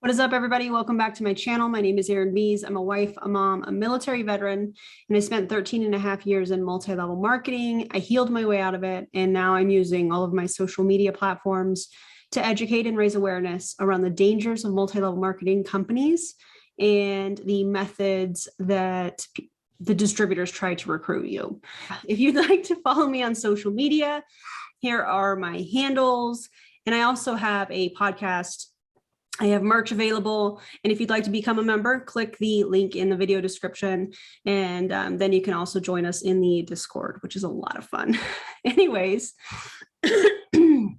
What is up, everybody? Welcome back to my channel. My name is Erin Bees. I'm a wife, a mom, a military veteran, and I spent 13 and a half years in multi-level marketing. I healed my way out of it, and now I'm using all of my social media platforms to educate and raise awareness around the dangers of multi-level marketing companies and the methods that the distributors try to recruit you. If you'd like to follow me on social media, here are my handles. And I also have a podcast. I have merch available. And if you'd like to become a member, click the link in the video description. And then you can also join us in the Discord, which is a lot of fun. Anyways, I'm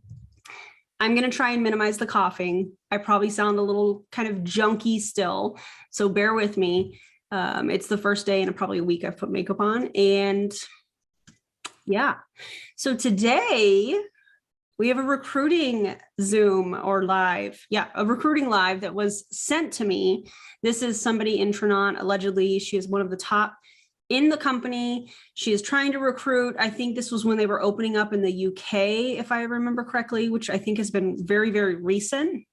going to try and minimize the coughing. I probably sound a little kind of junky still, so bear with me. It's the first day in probably a week I've put makeup on. And yeah, so today we have a recruiting Zoom or live. Yeah, a recruiting live that was sent to me. This is somebody in Tranont. Allegedly, she is one of the top in the company. She is trying to recruit. I think this was when they were opening up in the UK, if I remember correctly, which I think has been very, very recent.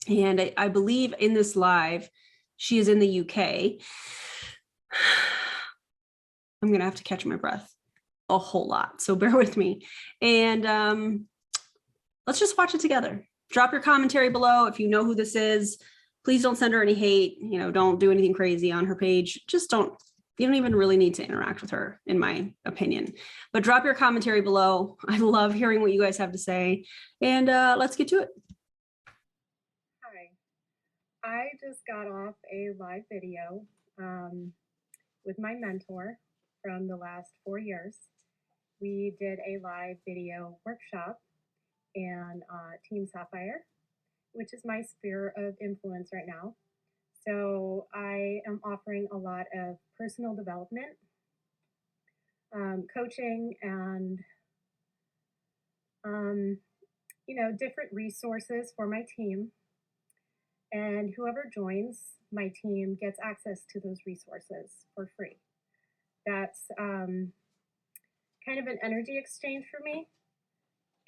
And I believe in this live, she is in the UK. I'm going to have to catch my breath a whole lot, so bear with me. And let's just watch it together. Drop your commentary below if you know who this is. Please don't send her any hate. You know, don't do anything crazy on her page. Just don't. You don't even really need to interact with her, in my opinion. But drop your commentary below. I love hearing what you guys have to say. And let's get to it. Hi. I just got off a live video with my mentor from the last 4 years. We did a live video workshop and Team Sapphire, which is my sphere of influence right now. So I am offering a lot of personal development, coaching, and different resources for my team. And whoever joins my team gets access to those resources for free. That's kind of an energy exchange for me.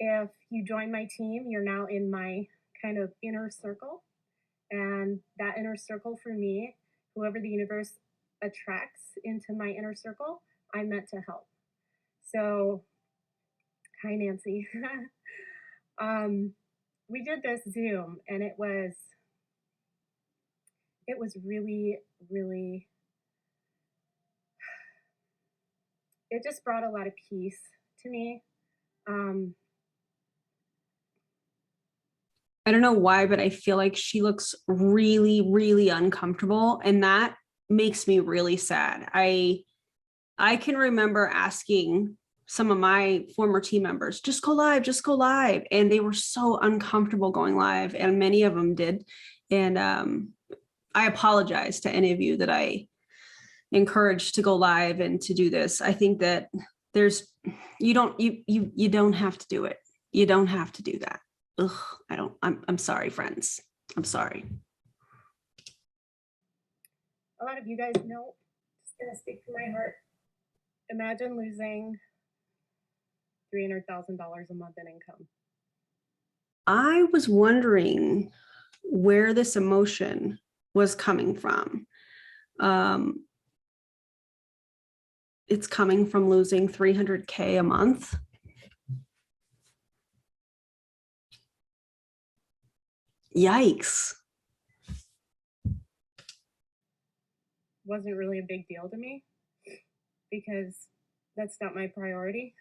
If you join my team, you're now in my kind of inner circle. And that inner circle for me, whoever the universe attracts into my inner circle, I'm meant to help. So, hi, Nancy. We did this Zoom, and it was really, really, it just brought a lot of peace to me. I don't know why, but I feel like she looks really, really uncomfortable, and that makes me really sad. I can remember asking some of my former team members, just go live, and they were so uncomfortable going live, and many of them did. And I apologize to any of you that I encouraged to go live and to do this. I think that you don't have to do it. You don't have to do that. Ugh, I'm sorry, friends. I'm sorry. A lot of you guys know, just gonna speak from my heart. Imagine losing $300,000 a month in income. I was wondering where this emotion was coming from. It's coming from losing $300K a month. Yikes. Wasn't really a big deal to me because that's not my priority.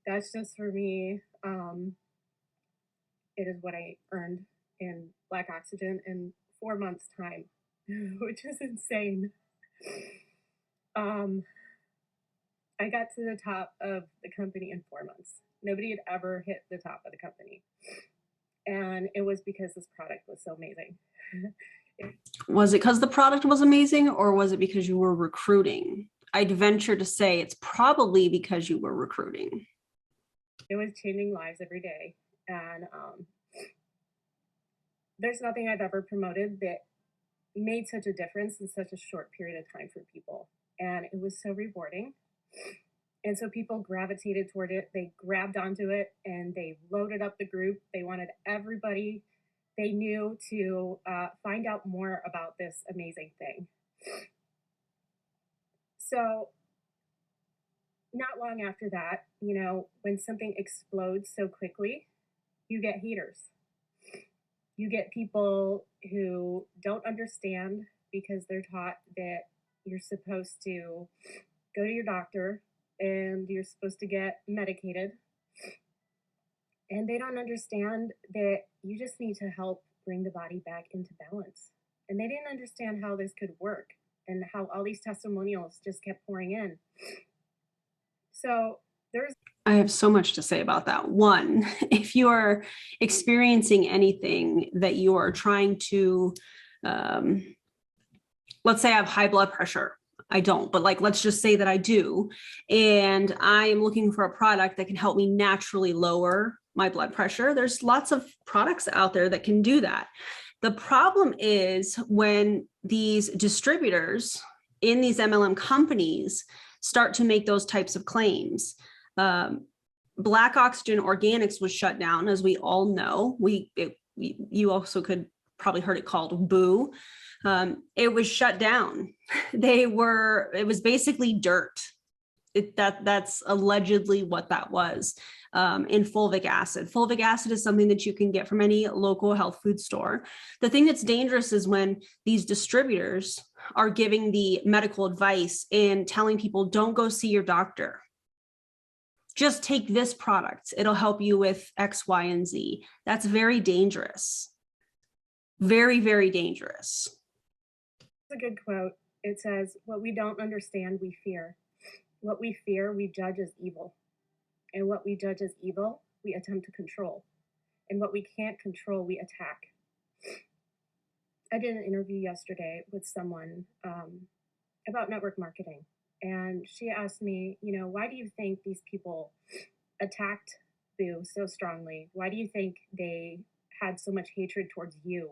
That's just for me. It is what I earned in Black Oxygen in 4 months' time, which is insane. I got to the top of the company in 4 months. Nobody had ever hit the top of the company. And it was because this product was so amazing. Was it because the product was amazing, or was it because you were recruiting? I'd venture to say it's probably because you were recruiting. It was changing lives every day. And there's nothing I've ever promoted that made such a difference in such a short period of time for people. And it was so rewarding. And so people gravitated toward it. They grabbed onto it and they loaded up the group. They wanted everybody they knew to find out more about this amazing thing. So not long after that, you know, when something explodes so quickly, you get haters. You get people who don't understand because they're taught that you're supposed to go to your doctor and you're supposed to get medicated. And they don't understand that you just need to help bring the body back into balance. And they didn't understand how this could work and how all these testimonials just kept pouring in. So there's I have so much to say about that. One, if you are experiencing anything that you are trying to, let's say I have high blood pressure. I don't, but like, let's just say that I do. And I am looking for a product that can help me naturally lower my blood pressure. There's lots of products out there that can do that. The problem is when these distributors in these MLM companies start to make those types of claims. Black Oxygen Organics was shut down, as we all know. You also could probably heard it called Boo. It was shut down. It was basically dirt. That's allegedly what that was. In fulvic acid. Fulvic acid is something that you can get from any local health food store. The thing that's dangerous is when these distributors are giving the medical advice and telling people, don't go see your doctor. Just take this product. It'll help you with X, Y, and Z. That's very dangerous. Very, very dangerous. a good quote. It says, what we don't understand, we fear. What we fear, we judge as evil. And what we judge as evil, we attempt to control. And what we can't control, we attack. I did an interview yesterday with someone about network marketing. And she asked me, you know, why do you think these people attacked Boo so strongly? Why do you think they had so much hatred towards you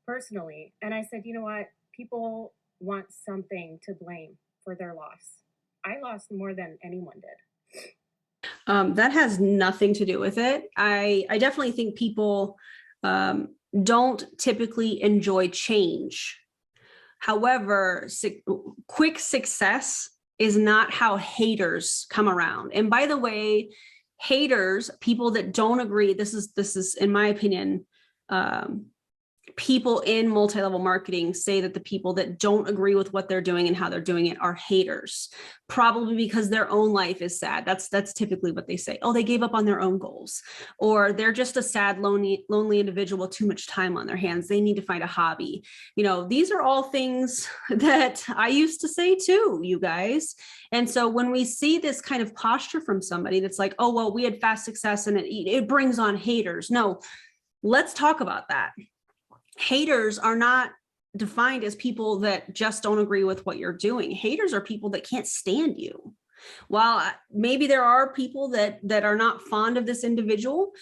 personally? And I said, you know what? People want something to blame for their loss. I lost more than anyone did. That has nothing to do with it. I definitely think people don't typically enjoy change. However, quick success is not how haters come around. And by the way, haters, people that don't agree, this is in my opinion, people in multi-level marketing say that the people that don't agree with what they're doing and how they're doing it are haters, probably because their own life is sad. That's typically what they say. Oh, they gave up on their own goals, or they're just a sad, lonely individual with too much time on their hands. They need to find a hobby. You know, these are all things that I used to say too, you guys. And so when we see this kind of posture from somebody that's like, oh, well, we had fast success and it brings on haters. No, let's talk about that. Haters are not defined as people that just don't agree with what you're doing. Haters are people that can't stand you. While maybe there are people that are not fond of this individual,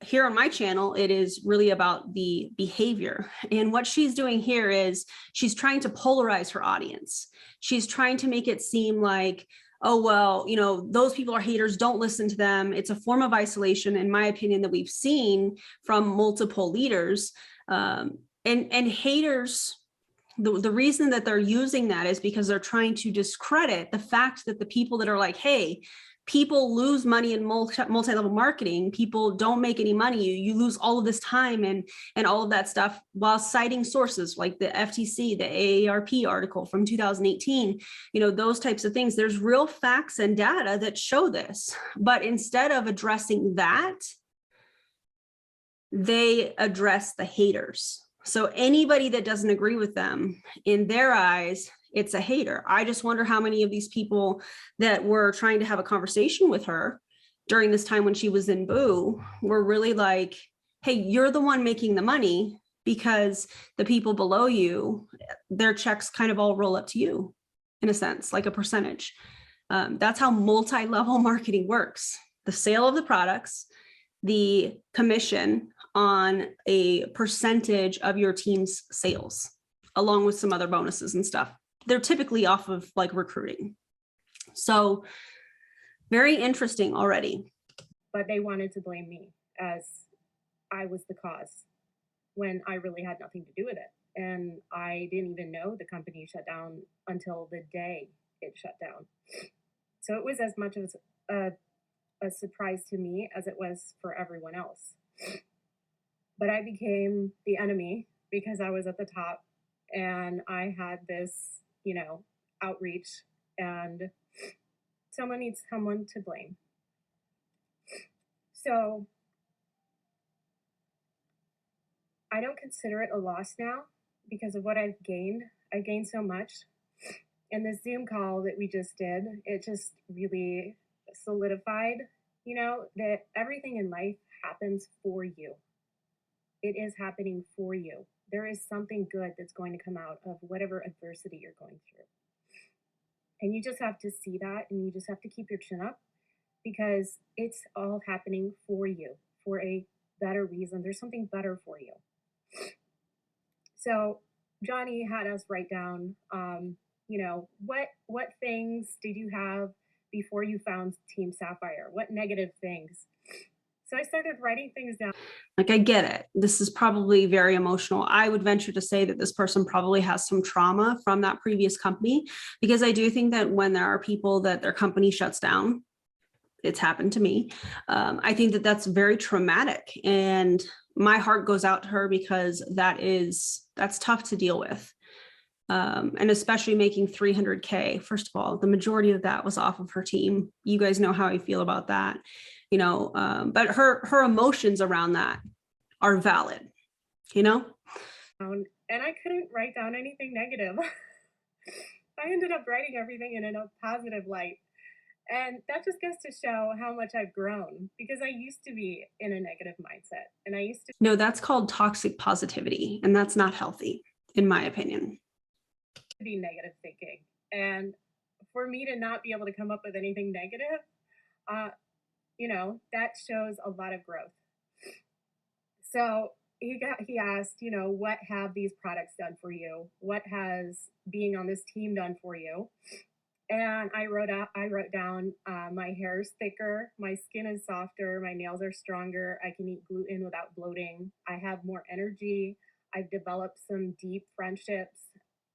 here on my channel, it is really about the behavior. And what she's doing here is she's trying to polarize her audience. She's trying to make it seem like, oh, well, you know, those people are haters, don't listen to them. It's a form of isolation, in my opinion, that we've seen from multiple leaders. And haters, the reason that they're using that is because they're trying to discredit the fact that the people that are like, hey, people lose money in multi-level marketing, people don't make any money, you lose all of this time and all of that stuff, while citing sources like the FTC, the AARP article from 2018, you know, those types of things. There's real facts and data that show this, but instead of addressing that, they address the haters. So anybody that doesn't agree with them, in their eyes, it's a hater. I just wonder how many of these people that were trying to have a conversation with her during this time when she was in Boo were really like, hey, you're the one making the money, because the people below you, their checks kind of all roll up to you in a sense, like a percentage. That's how multi-level marketing works. The sale of the products, the commission on a percentage of your team's sales, along with some other bonuses and stuff. They're typically off of like recruiting. So very interesting already. But they wanted to blame me as I was the cause. when I really had nothing to do with it. And I didn't even know the company shut down until the day it shut down. So it was as much as a surprise to me as it was for everyone else. But I became the enemy because I was at the top and I had this, outreach, and someone needs someone to blame. So I don't consider it a loss now because of what I've gained. I've gained so much. And the Zoom call that we just did, it just really solidified, that everything in life happens for you. It is happening for you. There is something good that's going to come out of whatever adversity you're going through. And you just have to see that, and you just have to keep your chin up because it's all happening for you for a better reason. There's something better for you. So Johnny had us write down, what things did you have before you found Team Sapphire? What negative things? So I started writing things down. Like, I get it. This is probably very emotional. I would venture to say that this person probably has some trauma from that previous company, because I do think that when there are people that their company shuts down, it's happened to me. I think that that's very traumatic, and my heart goes out to her because that's tough to deal with. And especially making $300K. First of all, the majority of that was off of her team. You guys know how I feel about that, but her emotions around that are valid, And I couldn't write down anything negative. I ended up writing everything in a positive light. And that just goes to show how much I've grown, because I used to be in a negative mindset, and I used to. No, that's called toxic positivity, and that's not healthy, in my opinion. Be negative thinking, and for me to not be able to come up with anything negative, that shows a lot of growth. So he asked, what have these products done for you? What has being on this team done for you? And I wrote down, my hair is thicker, my skin is softer, my nails are stronger, I can eat gluten without bloating, I have more energy, I've developed some deep friendships,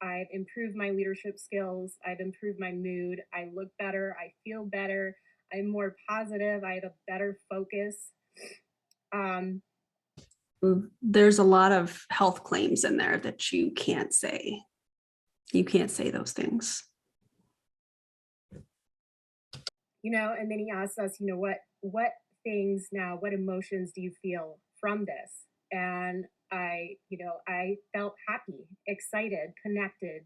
I've improved my leadership skills, I've improved my mood, I look better, I feel better, I'm more positive, I have a better focus. There's a lot of health claims in there that you can't say. You can't say those things. And then he asks us, what things now, what emotions do you feel from this? And I felt happy, excited, connected,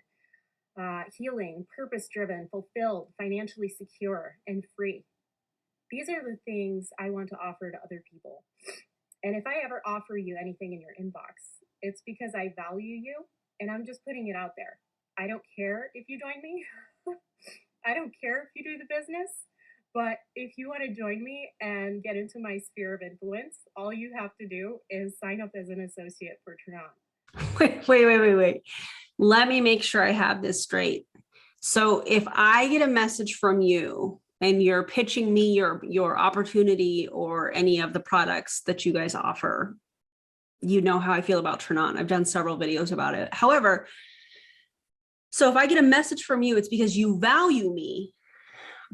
healing, purpose-driven, fulfilled, financially secure, and free. These are the things I want to offer to other people. And if I ever offer you anything in your inbox, it's because I value you, and I'm just putting it out there. I don't care if you join me. I don't care if you do the business. But if you want to join me and get into my sphere of influence, all you have to do is sign up as an associate for tranont. Wait. Let me make sure I have this straight. So if I get a message from you and you're pitching me your opportunity or any of the products that you guys offer, you know how I feel about tranont. I've done several videos about it. However, so if I get a message from you, it's because you value me,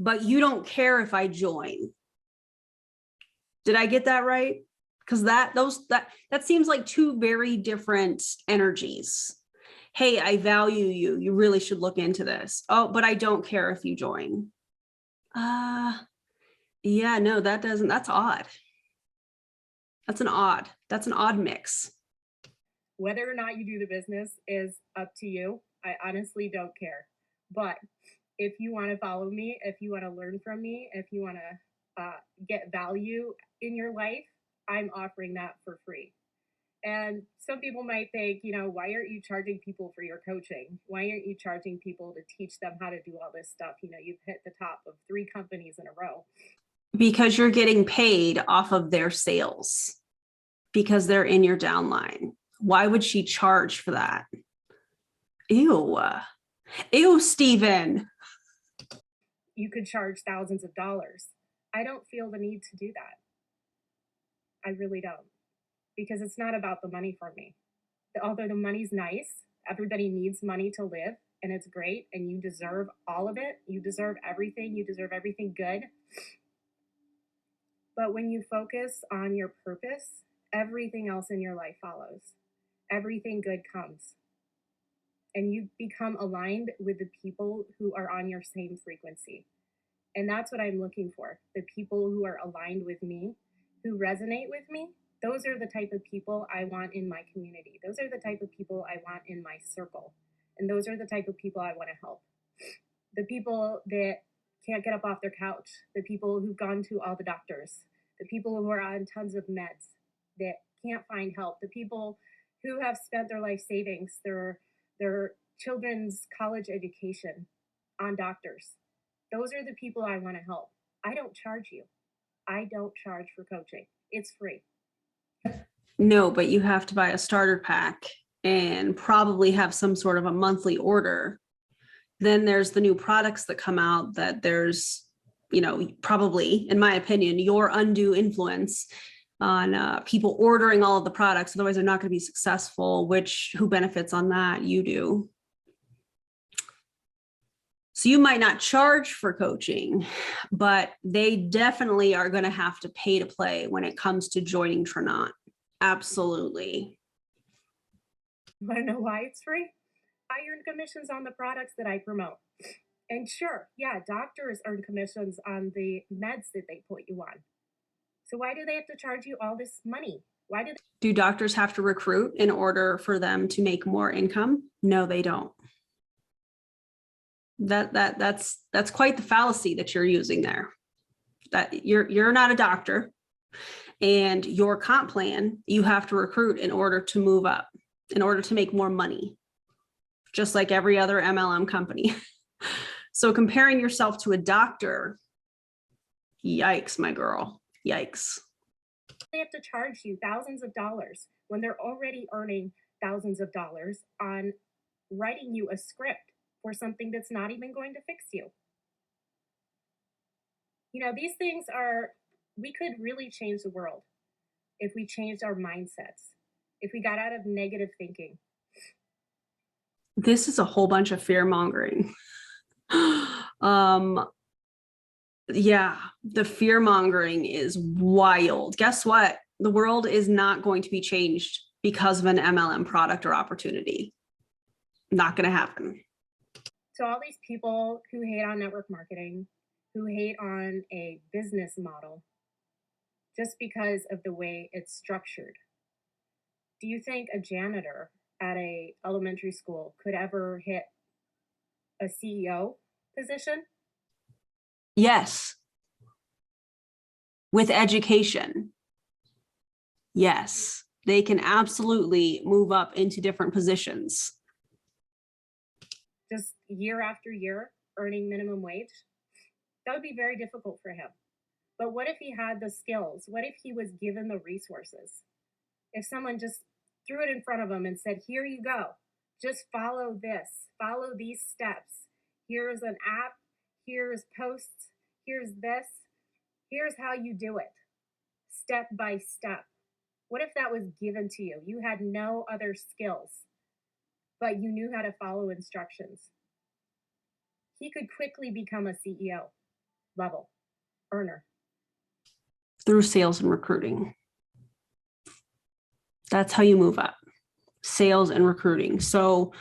but you don't care if I join. Did I get that right? Because that seems like two very different energies. Hey, I value you. You really should look into this. Oh, but I don't care if you join. Yeah, no, that's odd. That's an odd mix. Whether or not you do the business is up to you. I honestly don't care. But if you want to follow me, if you want to learn from me, if you want to get value in your life, I'm offering that for free. And some people might think, why aren't you charging people for your coaching? Why aren't you charging people to teach them how to do all this stuff? You've hit the top of 3 companies in a row. Because you're getting paid off of their sales, because they're in your downline. Why would she charge for that? Ew, Stephen. You could charge thousands of dollars. I don't feel the need to do that. I really don't. because it's not about the money for me. Although the money's nice, everybody needs money to live, and it's great, and you deserve all of it. You deserve everything. You deserve everything good. But when you focus on your purpose, everything else in your life follows. Everything good comes. And you become aligned with the people who are on your same frequency. And that's what I'm looking for. The people who are aligned with me, who resonate with me. Those are the type of people I want in my community. Those are the type of people I want in my circle. And those are the type of people I want to help. The people that can't get up off their couch, the people who've gone to all the doctors, the people who are on tons of meds that can't find help, the people who have spent their life savings, their children's college education on doctors. Those are the people I want to help. I don't charge you. I don't charge for coaching. It's free. No, but you have to buy a starter pack and probably have some sort of a monthly order. Then there's the new products that come out that there's, probably, in my opinion, your undue influence on people ordering all of the products. Otherwise, they're not going to be successful, who benefits on that? You do. So you might not charge for coaching, but they definitely are going to have to pay to play when it comes to joining Tranont. Absolutely. Want to know why it's free? I earn commissions on the products that I promote. And sure, yeah, doctors earn commissions on the meds that they put you on. So why do they have to charge you all this money? Do doctors have to recruit in order for them to make more income? No, they don't. That's quite the fallacy that you're using there. That you're not a doctor, and your comp plan, you have to recruit in order to move up, in order to make more money, just like every other MLM company. So comparing yourself to a doctor, yikes, my girl, yikes. They have to charge you thousands of dollars when they're already earning thousands of dollars on writing you a script for something that's not even going to fix you. These things we could really change the world if we changed our mindsets, if we got out of negative thinking. This is a whole bunch of fear mongering. Yeah, the fear mongering is wild. Guess what? The world is not going to be changed because of an MLM product or opportunity. Not going to happen. So all these people who hate on network marketing, who hate on a business model, just because of the way it's structured. Do you think a janitor at a elementary school could ever hit a CEO position? Yes. With education. Yes, they can absolutely move up into different positions. Just year after year, earning minimum wage? That would be very difficult for him. But what if he had the skills? What if he was given the resources? If someone just threw it in front of him and said, here you go, just follow this, follow these steps. Here's an app, here's posts, here's this, here's how you do it, step by step. What if that was given to you? You had no other skills, but you knew how to follow instructions. He could quickly become a CEO level earner. Through sales and recruiting. That's how you move up. Sales and recruiting. So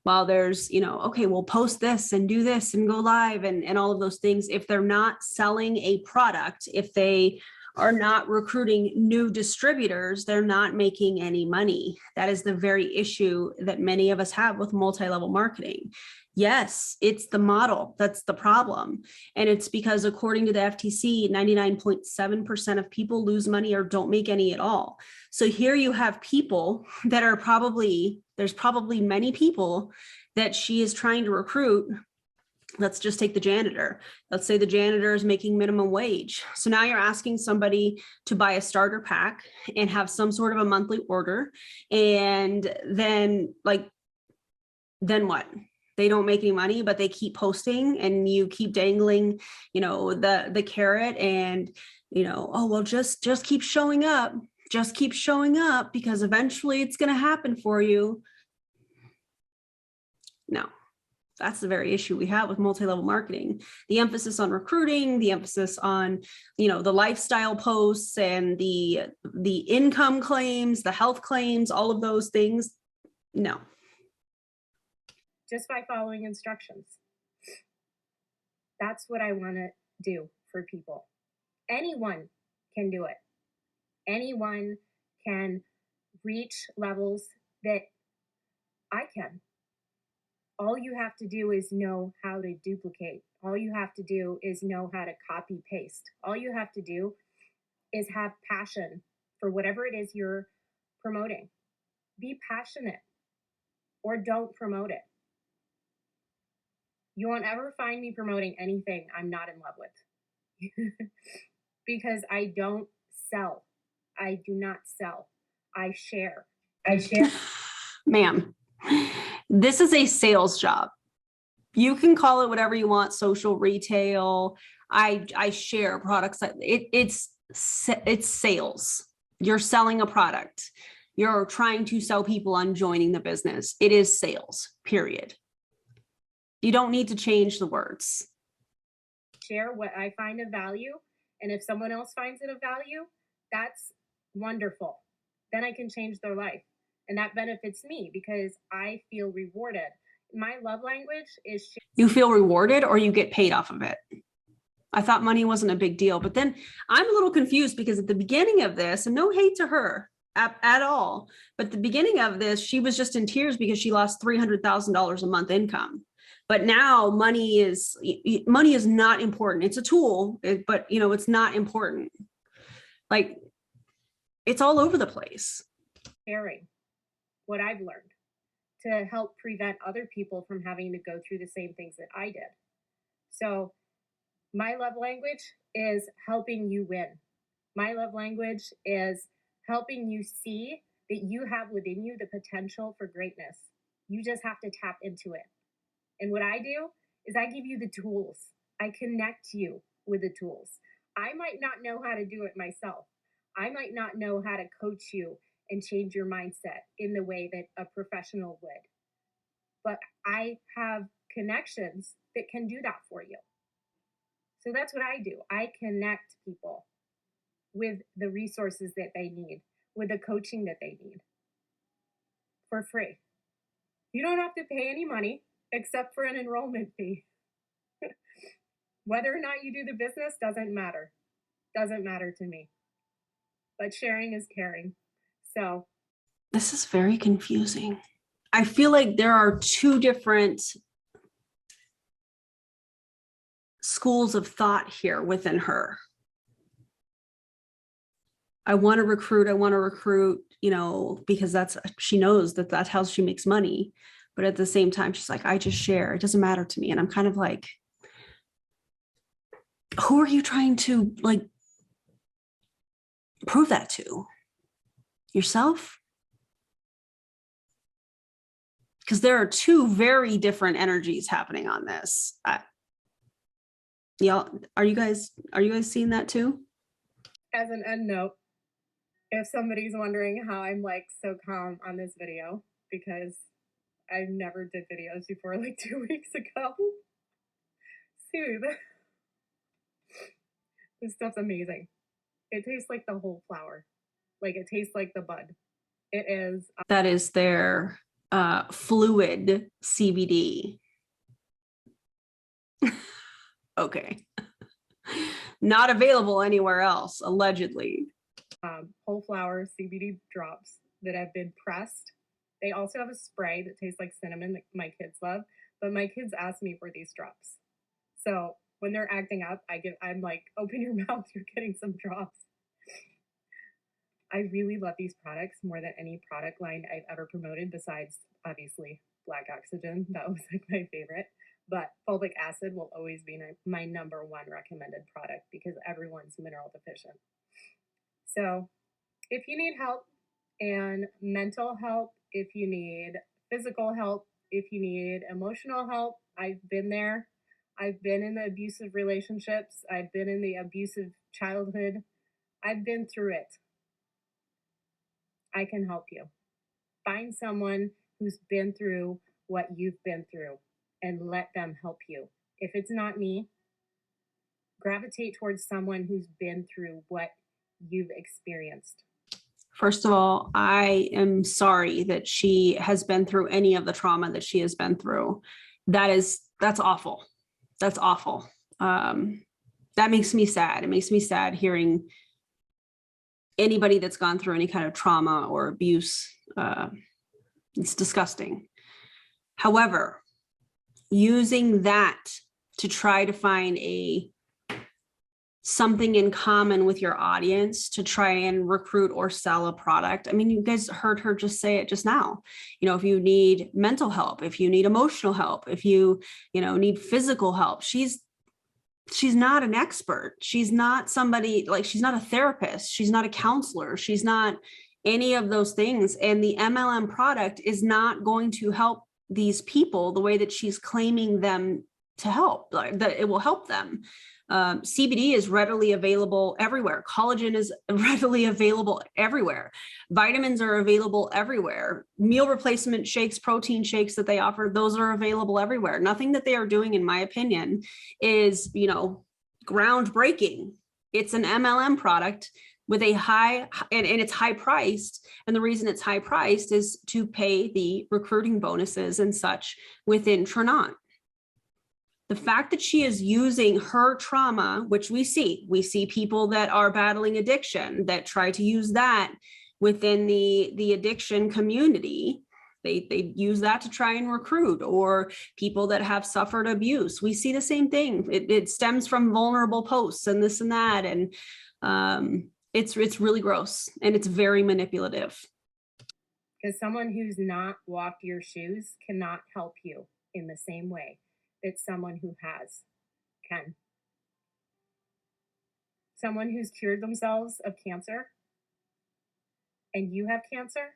while there's, okay, we'll post this and do this and go live and all of those things, if they're not selling a product, if they are not recruiting new distributors, they're not making any money. That is the very issue that many of us have with multi-level marketing. Yes, it's the model that's the problem. And it's because according to the FTC, 99.7% of people lose money or don't make any at all. So here you have people that are there's probably many people that she is trying to recruit. Let's just take the janitor. Let's say the janitor is making minimum wage. So now you're asking somebody to buy a starter pack and have some sort of a monthly order. And then what? They don't make any money, but they keep posting and you keep dangling, the carrot and, oh, well, just keep showing up. just keep showing up because eventually it's going to happen for you. No, that's the very issue we have with multi-level marketing. The emphasis on recruiting, the emphasis on, the lifestyle posts and the income claims, the health claims, all of those things. No. Just by following instructions. That's what I want to do for people. Anyone can do it. Anyone can reach levels that I can. All you have to do is know how to duplicate. All you have to do is know how to copy paste. All you have to do is have passion for whatever it is you're promoting. Be passionate or don't promote it. You won't ever find me promoting anything I'm not in love with because I don't sell. I do not sell. I share. Ma'am, this is a sales job. You can call it whatever you want, social retail. I share products. It's sales. You're selling a product. You're trying to sell people on joining the business. It is sales, period. You don't need to change the words. Share what I find of value. And if someone else finds it of value, that's wonderful. Then I can change their life. And that benefits me because I feel rewarded. My love language is you feel rewarded or you get paid off of it. I thought money wasn't a big deal, but then I'm a little confused because at the beginning of this, and no hate to her at all, but the beginning of this, she was just in tears because she lost $300,000 a month income. But now money is not important. It's a tool, but it's not important. Like, it's all over the place. Sharing what I've learned to help prevent other people from having to go through the same things that I did. So my love language is helping you win. My love language is helping you see that you have within you the potential for greatness. You just have to tap into it. And what I do is I give you the tools. I connect you with the tools. I might not know how to do it myself. I might not know how to coach you and change your mindset in the way that a professional would. But I have connections that can do that for you. So that's what I do. I connect people with the resources that they need, with the coaching that they need for free. You don't have to pay any money except for an enrollment fee. Whether or not you do the business doesn't matter. Doesn't matter to me. But sharing is caring. So this is very confusing. I feel like there are two different schools of thought here within her. I want to recruit, because she knows that that's how she makes money. But at the same time, she's like, I just share. It doesn't matter to me. And I'm kind of like, who are you trying to prove that to? Yourself? Because there are two very different energies happening on this. Y'all, are you guys seeing that too? As an end note, if somebody's wondering how I'm so calm on this video, because I never did videos before 2 weeks ago. Soothe. This stuff's amazing. It tastes like the whole flower. It tastes like the bud. It is. That is their fluid CBD. Okay. Not available anywhere else, allegedly. Whole flower CBD drops that have been pressed. They also have a spray that tastes like cinnamon that my kids love, but my kids ask me for these drops. So when they're acting up, I'm like, open your mouth, you're getting some drops. I really love these products more than any product line I've ever promoted, besides obviously Black Oxygen. That was my favorite. But fulvic acid will always be my number one recommended product because everyone's mineral deficient. So if you need help and mental help, if you need physical help, if you need emotional help, I've been there. I've been in the abusive relationships. I've been in the abusive childhood. I've been through it. I can help you. Find someone who's been through what you've been through and let them help you. If it's not me, gravitate towards someone who's been through what you've experienced. First of all, I am sorry that she has been through any of the trauma that she has been through. That's awful. That's awful. That makes me sad. It makes me sad hearing anybody that's gone through any kind of trauma or abuse. It's disgusting. However, using that to try to find something in common with your audience to try and recruit or sell a product. I mean, you guys heard her just say it just now. You know, if you need mental help, if you need emotional help, if you need physical help, she's not an expert. She's not somebody, like, she's not a therapist. She's not a counselor. She's not any of those things. And the MLM product is not going to help these people the way that she's claiming them to help, like that it will help them. CBD is readily available everywhere. Collagen is readily available everywhere. Vitamins are available everywhere. Meal replacement shakes, protein shakes that they offer, those are available everywhere. Nothing that they are doing, in my opinion, is, groundbreaking. It's an MLM product with a high, and it's high priced. And the reason it's high priced is to pay the recruiting bonuses and such within Tranont. The fact that she is using her trauma, which we see people that are battling addiction that try to use that within the addiction community. They use that to try and recruit, or people that have suffered abuse. We see the same thing. It stems from vulnerable posts and this and that. And it's really gross, and it's very manipulative. Because someone who's not walked your shoes cannot help you in the same way that someone who has can. Someone who's cured themselves of cancer and you have cancer,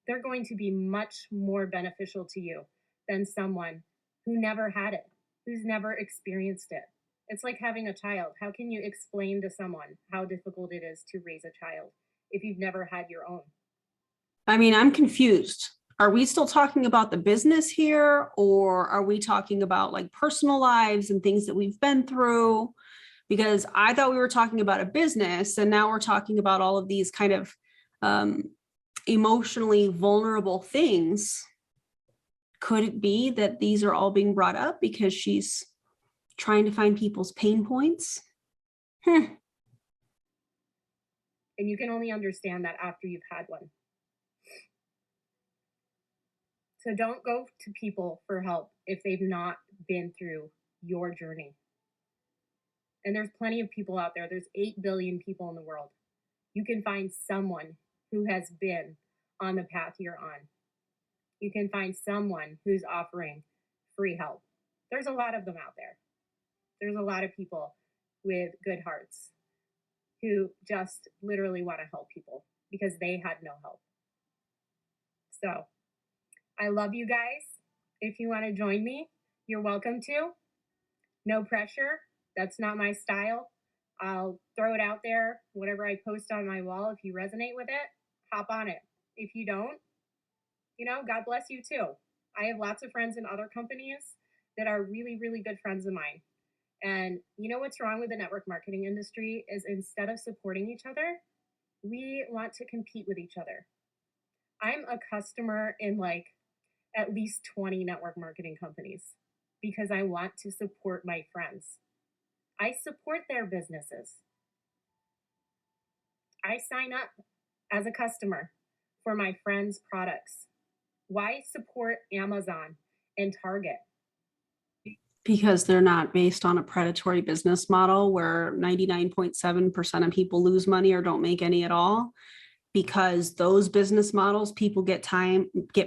they're going to be much more beneficial to you than someone who never had it, who's never experienced it. It's like having a child. How can you explain to someone how difficult it is to raise a child if you've never had your own? I mean, I'm confused. Are we still talking about the business here, or are we talking about like personal lives and things that we've been through? Because I thought we were talking about a business, and now we're talking about all of these kind of emotionally vulnerable things. Could it be that these are all being brought up because she's trying to find people's pain points? And you can only understand that after you've had one. So don't go to people for help if they've not been through your journey. And there's plenty of people out there. There's 8 billion people in the world. You can find someone who has been on the path you're on. You can find someone who's offering free help. There's a lot of them out there. There's a lot of people with good hearts who just literally want to help people because they had no help. So I love you guys. If you want to join me, you're welcome to. No pressure. That's not my style. I'll throw it out there. Whatever I post on my wall, if you resonate with it, hop on it. If you don't, God bless you too. I have lots of friends in other companies that are really, really good friends of mine. And you know what's wrong with the network marketing industry is instead of supporting each other, we want to compete with each other. I'm a customer in like at least 20 network marketing companies because I want to support my friends. I support their businesses. I sign up as a customer for my friends' products. Why support Amazon and Target? Because they're not based on a predatory business model where 99.7% of people lose money or don't make any at all. Because those business models, people get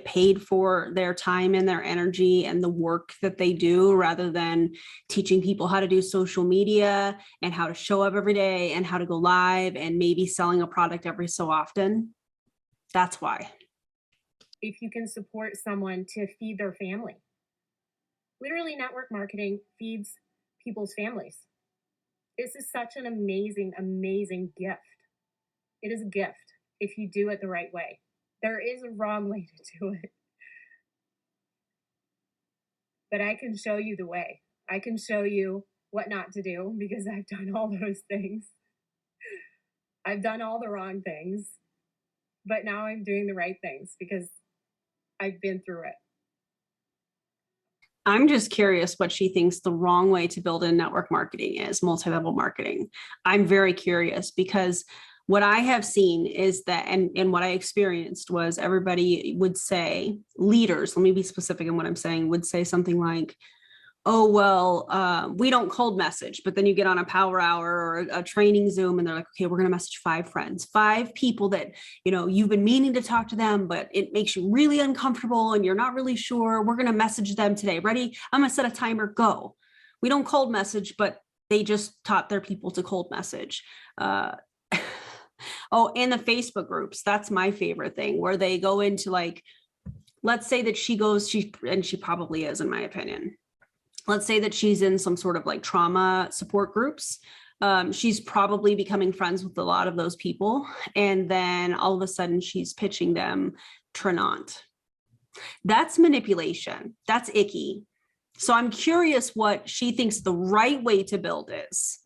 paid for their time and their energy and the work that they do, rather than teaching people how to do social media and how to show up every day and how to go live and maybe selling a product every so often. That's why. If you can support someone to feed their family. Literally, network marketing feeds people's families. This is such an amazing, amazing gift. It is a gift. if you do it the right way. There is a wrong way to do it, but I can show you the way. I can show you what not to do because I've done all those things. I've done all the wrong things, but now I'm doing the right things because I've been through it. I'm just curious what she thinks the wrong way to build in network marketing is, multi-level marketing. I'm very curious because what I have seen is that, and what I experienced was everybody would say, leaders, let me be specific in what I'm saying, would say something like, oh, well, we don't cold message, but then you get on a power hour or a training Zoom and they're like, okay, we're going to message 5 friends, 5 people that, you know, you've been meaning to talk to them, but it makes you really uncomfortable and you're not really sure. We're going to message them today. Ready? I'm going to set a timer, go. We don't cold message, but they just taught their people to cold message. Oh, and the Facebook groups, that's my favorite thing, where they go into like, let's say that she probably is, in my opinion. Let's say that she's in some sort of like trauma support groups. She's probably becoming friends with a lot of those people. And then all of a sudden she's pitching them tranont. That's manipulation. That's icky. So I'm curious what she thinks the right way to build is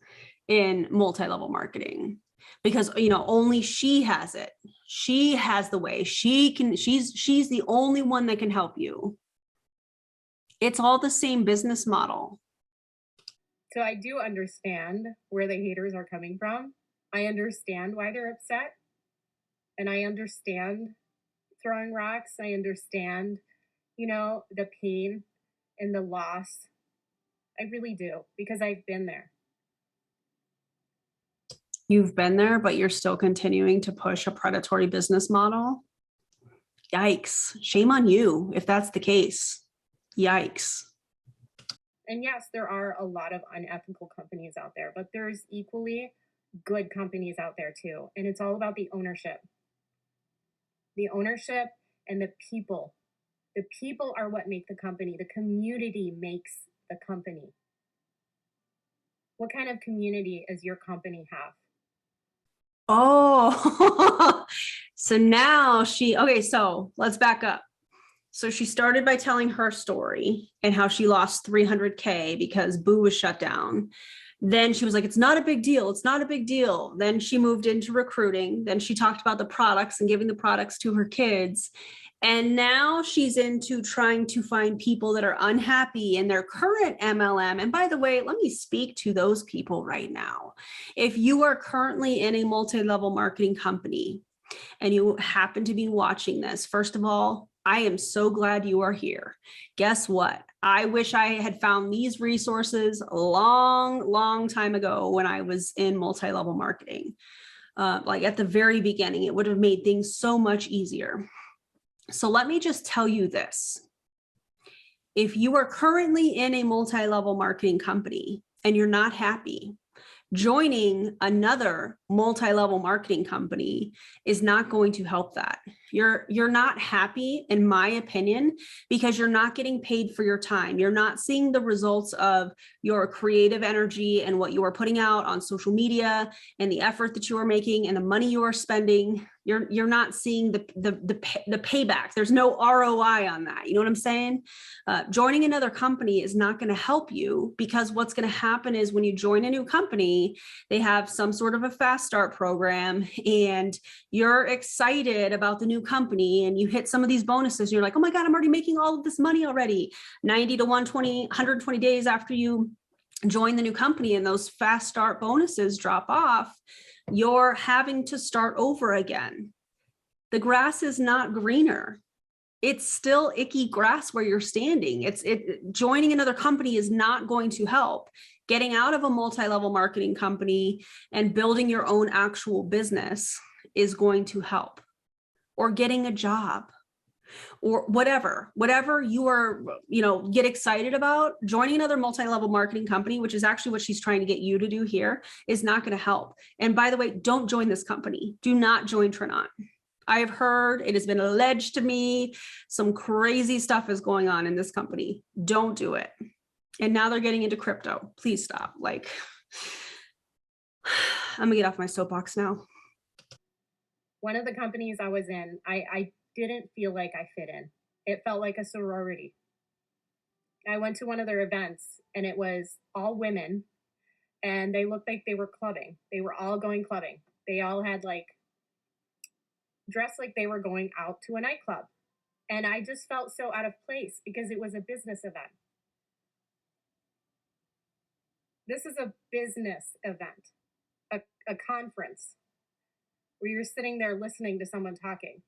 in multi-level marketing, because, you know, only she has it. She has the way. She's the only one that can help you. It's all the same business model. So I do understand where the haters are coming from. I understand why they're upset. And I understand throwing rocks. I understand, you know, the pain and the loss. I really do, because I've been there. You've been there, but you're still continuing to push a predatory business model. Yikes. Shame on you if that's the case. Yikes. And yes, there are a lot of unethical companies out there, but there's equally good companies out there too. And it's all about the ownership. The ownership and the people. The people are what make the company. The community makes the company. What kind of community does your company have? Oh, so now okay, so let's back up. So she started by telling her story and how she lost 300K because Boo was shut down. Then she was like, it's not a big deal. It's not a big deal. Then she moved into recruiting. Then she talked about the products and giving the products to her kids. And now she's into trying to find people that are unhappy in their current MLM. And by the way, let me speak to those people right now. If you are currently in a multi-level marketing company and you happen to be watching this, first of all, I am so glad you are here. Guess what? I wish I had found these resources a long time ago when I was in multi-level marketing. Like at the very beginning, it would have made things so much easier. So let me just tell you this. If you are currently in a multi-level marketing company and you're not happy, joining another multi-level marketing company is not going to help that. You're not happy, in my opinion, because you're not getting paid for your time. You're not seeing the results of your creative energy and what you are putting out on social media and the effort that you are making and the money you are spending. You're not seeing the payback. There's no ROI on that. You know what I'm saying? Joining another company is not going to help you, because what's going to happen is when you join a new company, they have some sort of a fast start program and you're excited about the new company and you hit some of these bonuses. And you're like, oh my God, I'm already making all of this money already. 90 to 120 days after you join the new company and those fast start bonuses drop off, you're having to start over again. The grass is not greener. It's still icky grass where you're standing. Joining another company is not going to help. Getting out of a multi-level marketing company and building your own actual business is going to help. Or getting a job or whatever you are, get excited about. Joining another multi-level marketing company, which is actually what she's trying to get you to do here, is not going to help. And by the way, don't join this company. Do not join tranont. I have heard, it has been alleged to me, some crazy stuff is going on in this company. Don't do it. And now they're getting into crypto. Please stop. Like, I'm gonna get off my soapbox now. One of the companies I was in, I didn't feel like I fit in. It felt like a sorority. I went to one of their events and it was all women and they looked like they were clubbing. They were all going clubbing. They all had like dressed like they were going out to a nightclub. And I just felt so out of place because it was a business event. This is a business event, a conference where you're sitting there listening to someone talking.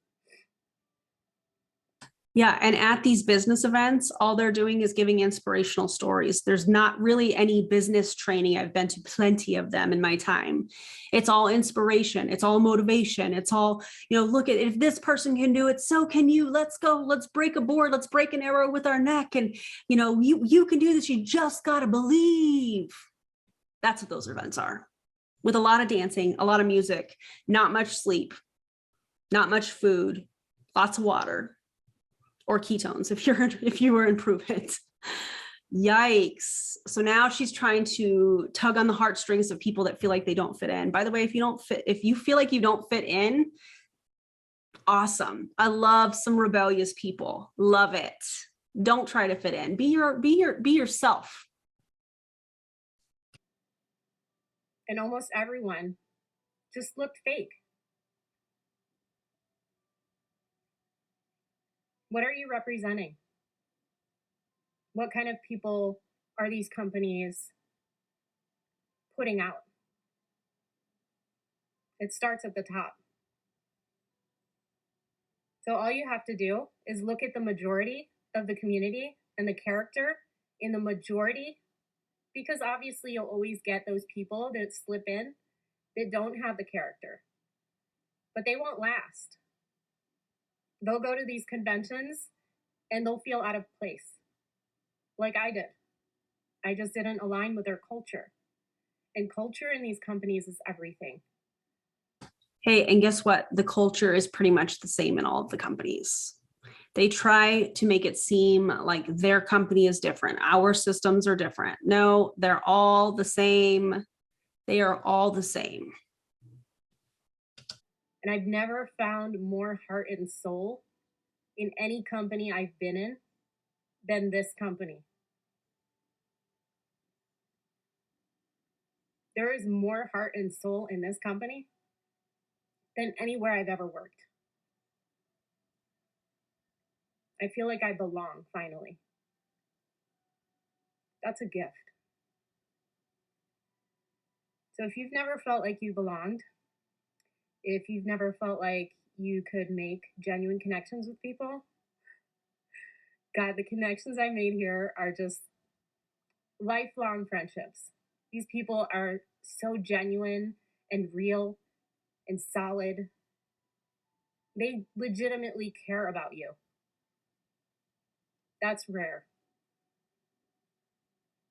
Yeah. And at these business events, all they're doing is giving inspirational stories. There's not really any business training. I've been to plenty of them in my time. It's all inspiration. It's all motivation. It's all, look at, if this person can do it, so can you. Let's go. Let's break a board. Let's break an arrow with our neck. And, you can do this. You just got to believe. That's what those events are. With a lot of dancing, a lot of music, not much sleep, not much food, lots of water. Or ketones if you were in Improvement. Yikes. So now she's trying to tug on the heartstrings of people that feel like they don't fit in. By the way, if you feel like you don't fit in, awesome. I love some rebellious people. Love it. Don't try to fit in. Be yourself. And almost everyone just looked fake. What are you representing? What kind of people are these companies putting out? It starts at the top. So all you have to do is look at the majority of the community and the character in the majority, because obviously you'll always get those people that slip in that don't have the character, but they won't last. They'll go to these conventions and they'll feel out of place, like I did. I just didn't align with their culture. And culture in these companies is everything. Hey, and guess what? The culture is pretty much the same in all of the companies. They try to make it seem like their company is different. Our systems are different. No, they're all the same. They are all the same. And I've never found more heart and soul in any company I've been in than this company. There is more heart and soul in this company than anywhere I've ever worked. I feel like I belong, finally. That's a gift. So if you've never felt like you belonged, if you've never felt like you could make genuine connections with people, God, the connections I made here are just lifelong friendships. These people are so genuine and real and solid. They legitimately care about you. That's rare.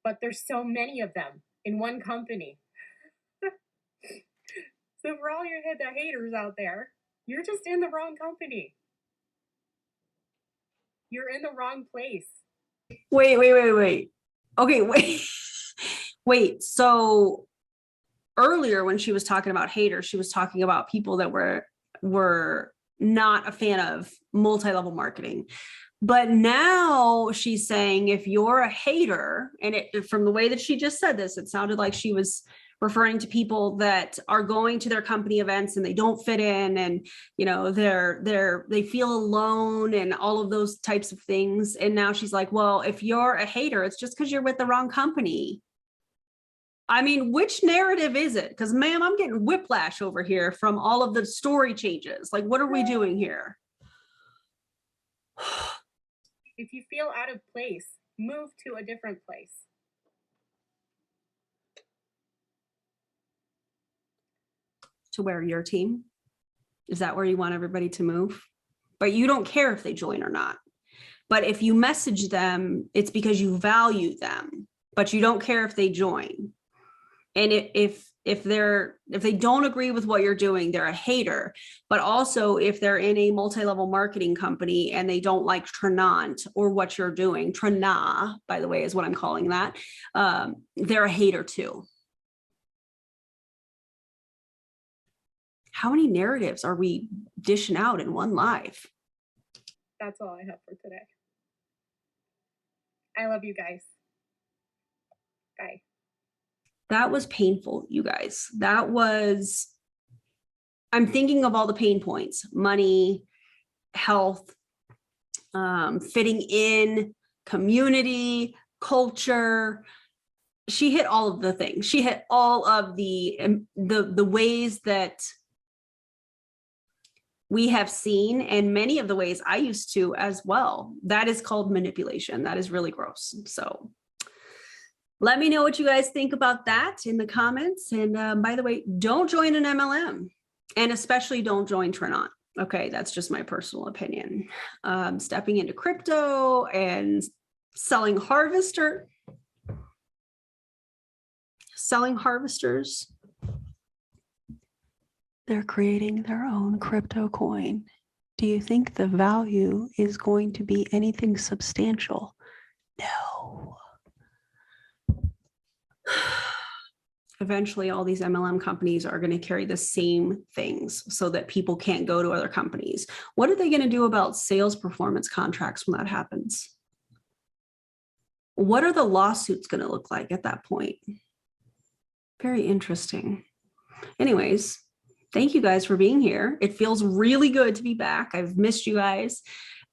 But there's so many of them in one company. So for all your the haters out there, you're just in the wrong company. You're in the wrong place. Wait. Okay, wait. Wait, so earlier when she was talking about haters, she was talking about people that were not a fan of multi-level marketing. But now she's saying if you're a hater, and from the way that she just said this, it sounded like she was referring to people that are going to their company events and they don't fit in, and they feel alone and all of those types of things. And now she's like, well, if you're a hater, it's just because you're with the wrong company. I mean, which narrative is it? Because ma'am, I'm getting whiplash over here from all of the story changes. Like, what are we doing here? If you feel out of place, move to a different place. To where your team? Is that where you want everybody to move? But you don't care if they join or not. But if you message them, it's because you value them, but you don't care if they join. And if they don't agree with what you're doing, they're a hater. But also if they're in a multi-level marketing company and they don't like tranont or what you're doing, trana, by the way, is what I'm calling that, they're a hater too. How many narratives are we dishing out in one live? That's all I have for today. I love you guys. Bye. That was painful, you guys. That was, I'm thinking of all the pain points: money, health, fitting in, community, culture. She hit all of the things. She hit all of the ways that we have seen, and many of the ways I used to as well. That is called manipulation. That is really gross. So let me know what you guys think about that in the comments. And by the way, don't join an MLM, and especially don't join tranont. Okay, that's just my personal opinion. Stepping into crypto and selling harvesters. They're creating their own crypto coin. Do you think the value is going to be anything substantial? No. Eventually, all these MLM companies are going to carry the same things so that people can't go to other companies. What are they going to do about sales performance contracts when that happens? What are the lawsuits going to look like at that point? Very interesting. Anyways, thank you guys for being here. It feels really good to be back. I've missed you guys,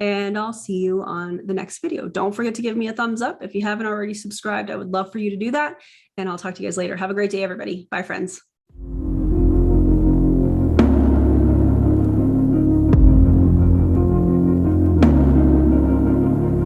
and I'll see you on the next video. Don't forget to give me a thumbs up. If you haven't already subscribed, I would love for you to do that, and I'll talk to you guys later. Have a great day, everybody. Bye, friends.